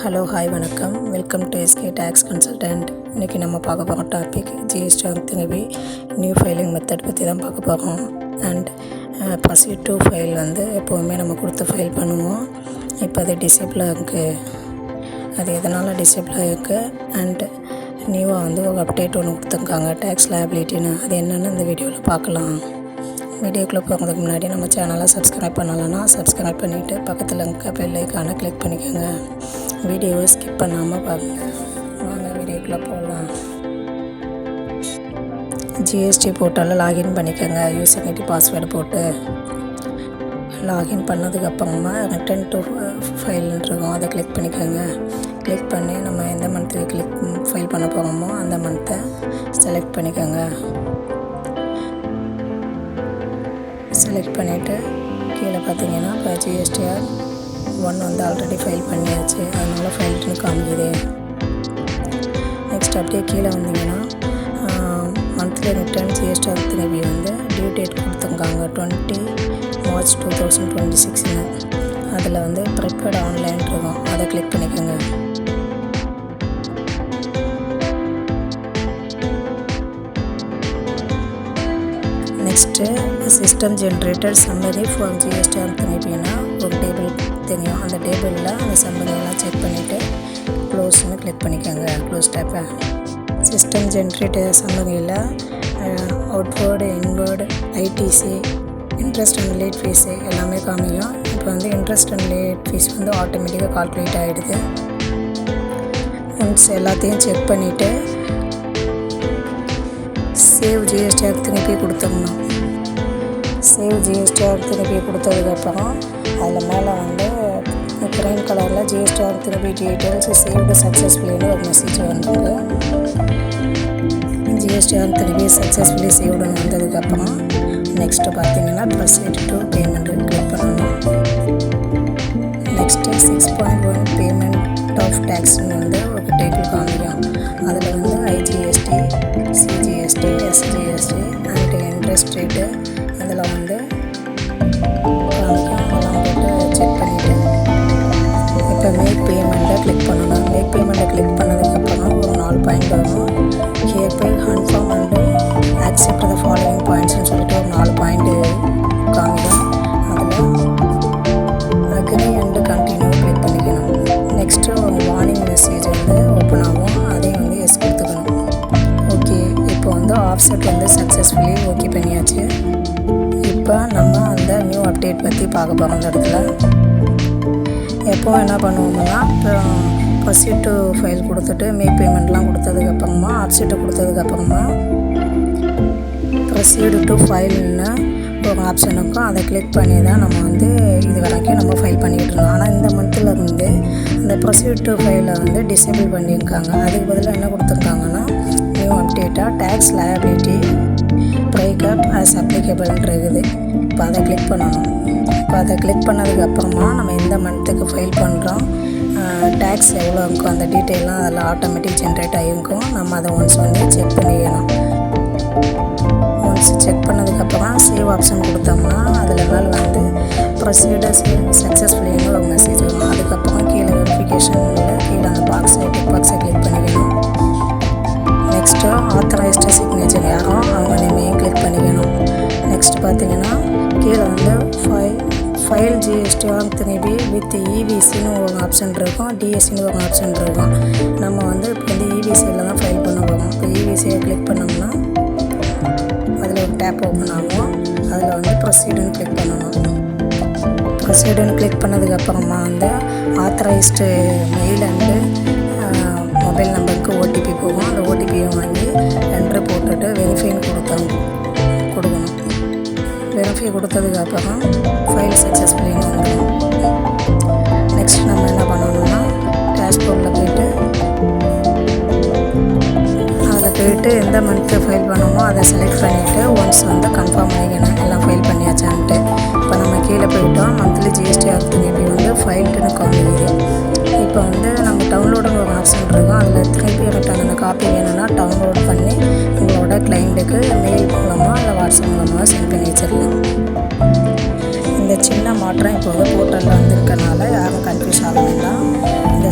Hello hi வணக்கம். Welcome to SK tax consultant. இன்றைக்கி நம்ம பார்க்க போகிற டாபிக் ஜிஎஸ்டி திரும்பி நியூ ஃபைலிங் மெத்தட் பற்றி தான் பார்க்க போகிறோம். அண்ட் ப்ரொசீட் டு ஃபைல் எப்போவுமே நம்ம கொடுத்து ஃபைல் பண்ணுவோம். இப்போ அது டிசேபிள் இருக்குது. அது எதனால் டிசேபிள் ஆகிருக்கு அண்ட் நியூவாக ஒரு அப்டேட் ஒன்று கொடுத்துருக்காங்க டேக்ஸ் லயபிலிட்டின்னு. அது என்னென்னு இந்த வீடியோவில் பார்க்கலாம். வீடியோக்குள்ளே போகிறதுக்கு முன்னாடி நம்ம சேனலை சப்ஸ்கிரைப் பண்ணலைன்னா சப்ஸ்கிரைப் பண்ணிவிட்டு பக்கத்தில் இருக்க பெல் ஐக்கானை கிளிக் பண்ணிக்கோங்க. வீடியோவை ஸ்கிப் பண்ணாமல் பாருங்கள். வாங்க வீடியோக்குள்ளே போகலாம். ஜிஎஸ்டி போர்ட்டலில் லாகின் பண்ணிக்கோங்க. யூசர் ஐடி பாஸ்வேர்டு போட்டு லாகின் பண்ணதுக்கப்புறமா ரிட்டன் டு ஃபைல்னு இருக்கும், அதை கிளிக் பண்ணிக்கோங்க. கிளிக் பண்ணி நம்ம எந்த மந்த்துக்கு ஃபைல் பண்ண போகிறோமோ அந்த மந்த்தை செலக்ட் பண்ணிக்கோங்க. செலக்ட் பண்ணிவிட்டு கீழே பார்த்தீங்கன்னா இப்போ ஜிஎஸ்டிஆர் 1 ஆல்ரெடி ஃபைல் பண்ணியாச்சு, அதனால் ஃபைல்ட்டுன்னு காமிக்குது. நெக்ஸ்ட் அப்படியே கீழே வந்தீங்கன்னா மந்த்லி ரிட்டர்ன் ஜிஎஸ்டிஆர் திரும்பி டியூ டேட் கொடுத்துருக்காங்க 20 மார்ச் 2026. அதில் ப்ரிப்பேர்ட் ஆன்லைன் இருக்கும், அதை கிளிக் பண்ணிக்கோங்க. Next system generated summary for GSTR திரும்பினா ஒரு டேபிள் தெரியும். அந்த டேபிளில் அந்த சம்மரியெல்லாம் செக் பண்ணிவிட்டு க்ளோஸ்னு கிளிக் பண்ணிக்கோங்க. க்ளோஸ் டேப்பை சிஸ்டம் ஜென்ரேட்டட் சம்மரியில் outward, inward, ITC, interest and late fees எல்லாமே காமிக்கும். இப்போ இன்ட்ரெஸ்ட் அண்ட் லேட் ஃபீஸ் ஆட்டோமேட்டிக்காக கால்குலேட் ஆகிடுது. ஒன்ஸ் எல்லாத்தையும் செக் பண்ணிவிட்டு சேவ் ஜிஎஸ்டிஆர் திருப்பி கொடுத்துடணும். சேவ் ஜிஎஸ்டிஆர் திருப்பி கொடுத்ததுக்கப்புறம் அதில் மேலே க்ரீன் கலரில் ஜிஎஸ்டிஆர் திருப்பி டீட்டெயில்ஸ் சேவ்டு சக்ஸஸ்ஃபுல்லின்னு ஒரு மெசேஜ் வந்திருக்கு. ஜிஎஸ்டிஆர் திருப்பி சக்ஸஸ்ஃபுல்லி சேவ்டுன்னு வந்ததுக்கப்புறம் நெக்ஸ்ட்டு பார்த்தீங்கன்னா ப்ரொசீட் டு பேமெண்ட்டு கிளிக் பண்ணணும். நெக்ஸ்ட்டு 6.1 பேமெண்ட் ஆஃப் டேக்ஸ்னு ஒரு டேபிள் காமிக்கும். அதில் IGST, CGST, SGST and interest rate அதில் காமிக்கும். அதெல்லாம் போட்டு செக் பண்ணிவிட்டு இப்போ மேக் பேமெண்ட்டை கிளிக் பண்ணணும். மேக் பேமெண்ட்டை கிளிக் பண்ணதுக்கப்புறம் ஒரு 4 பாயிண்ட் வரும். Hereby confirm and accept the following பாயிண்ட்ஸ்னு சொல்லிட்டு ஒரு 4 பாயிண்ட்டு காமிக்கும். அதில் அக்ரி அண்டு கண்டினியூ கிளிக் பண்ணிக்கணும். நெக்ஸ்ட்டு ஒரு வார்னிங் மெசேஜ் ஓப்பன் ஆகும், அதையும் எஸ் கொடுத்துக்கணும். ஓகே, இப்போ ஆஃப்செட் சக்ஸஸ்ஃபுல்லி ஓகே பண்ணியாச்சு. இப்போ நம்ம அந்த நியூ அப்டேட் பற்றி பார்க்க போகிறோம். அந்த இடத்துல எப்போவும் என்ன பண்ணுவோம்னா இப்போ ப்ரொசீட் டு ஃபைல் கொடுத்துட்டு மேக் பேமெண்ட்லாம் கொடுத்ததுக்கப்புறமா ஆப்செட்டை கொடுத்ததுக்கப்புறமா ப்ரொசீடு டு ஃபைல்னு ஒரு ஆப்ஷன் இருக்கும், அதை கிளிக் பண்ணி தான் நம்ம இது வரைக்கும் நம்ம ஃபைல் பண்ணிக்கிட்டு இருந்தோம். ஆனால் இந்த மந்தில் அந்த ப்ரொசீட் டு ஃபைலை டிசேபிள் பண்ணியிருக்காங்க. அதுக்கு பதிலாக என்ன கொடுத்துருக்காங்கன்னா நியூ அப்டேட்டாக டேக்ஸ் லயபிலிட்டி பிரேக்கப் ஆஸ் அப்ளிகபிள்னு இருக்குது. இப்போ அதை கிளிக் பண்ணணும். இப்போ அதை கிளிக் பண்ணதுக்கப்புறமா நம்ம எந்த மந்த்துக்கு ஃபைல் பண்ணுறோம், டேக்ஸ் எவ்வளோ இருக்கும் அந்த டீட்டெயிலாம் அதில் ஆட்டோமேட்டிக் ஜென்ரேட் ஆகிருக்கும். நம்ம அதை ஒன்ஸ் செக் பண்ணிக்கணும். ஒன்ஸ் செக் பண்ணதுக்கப்புறம் சேவ் ஆப்ஷன் கொடுத்தோம்னா அதில் மேலே ப்ரொசீடர் சக்ஸஸ்ஃபுல்லின்னு ஒரு மெசேஜ் வரும். அதுக்கப்புறம் கீழே வெரிஃபிகேஷனில் கீழே அந்த டிக் பாக்ஸை கிளிக் பண்ணிக்கணும். நெக்ஸ்ட்டு ஆத்தரைஸ்டு சிக்னேச்சர் யாரும் அவங்க நேமையும் கிளிக் பண்ணிக்கணும். நெக்ஸ்ட் பார்த்தீங்கன்னா கீழே ஃபைல் ஜிஎஸ்டிஆர் திரும்பி வித் இவிசின்னு ஒரு ஆப்ஷன் இருக்கும், டிஎஸ்சின்னு ஒரு ஆப்ஷன் இருக்கும். நம்ம இப்போ இவிசியில் தான் ஃபைல் பண்ண போகிறோம். இப்போ இவிசியை கிளிக் பண்ணோம்னா அதில் ஒரு டேப் ஓப்பன் ஆகும். அதில் ப்ரொசீடுன்னு கிளிக் பண்ணணும். ப்ரொசீடுன்னு கிளிக் பண்ணதுக்கப்புறமா ஆத்தரைஸ்டு மெயில் அண்டு மொபைல் நம்பருக்கு ஓடிபி போகும். அந்த ஓடிபியை வாங்கி என்ட்ரு போட்டுட்டு வெரிஃபைன்னு கொடுக்கணும். வெரிஃபை கொடுத்ததுக்கப்புறம் ஃபைல் சக்ஸஸ்ஃபுல்லின்னு வந்துடும். நெக்ஸ்ட் நம்ம என்ன பண்ணணும்னா டேஷ்போர்டில் போய்ட்டு அதில் போய்ட்டு எந்த மந்த்து ஃபைல் பண்ணணுமோ அதை செலக்ட் பண்ணிவிட்டு ஒன்ஸ் கன்ஃபார்ம் பண்ணிக்கணும் எல்லாம் ஃபைல் பண்ணியாச்சான்ட்டு. இப்போ நம்ம கீழே போய்ட்டோம். மந்த்லி ஜிஎஸ்டிஆர் திருப்பி ஃபைல்ட்டுன்னு காமிக்குது. இப்போ நம்ம டவுன்லோடுன்னு ஒரு ஆப்ஷன் இருக்கும். அதில் திருப்பி ரிட்டர்ன் அந்த காப்பி வேணும்னா டவுன்லோட் பண்ணி உங்களோட கிளைண்ட்டுக்கு மெயில் மூலமாக இல்லை வாட்ஸ்அப் மூலமாக சென்ட் பண்ணி வச்சிடலாம். இந்த சின்ன மாற்றம் இப்போ போர்ட்டலில் வந்திருக்கனால யாரும் கன்ஃபியூஸ் ஆக வேண்டாம். இந்த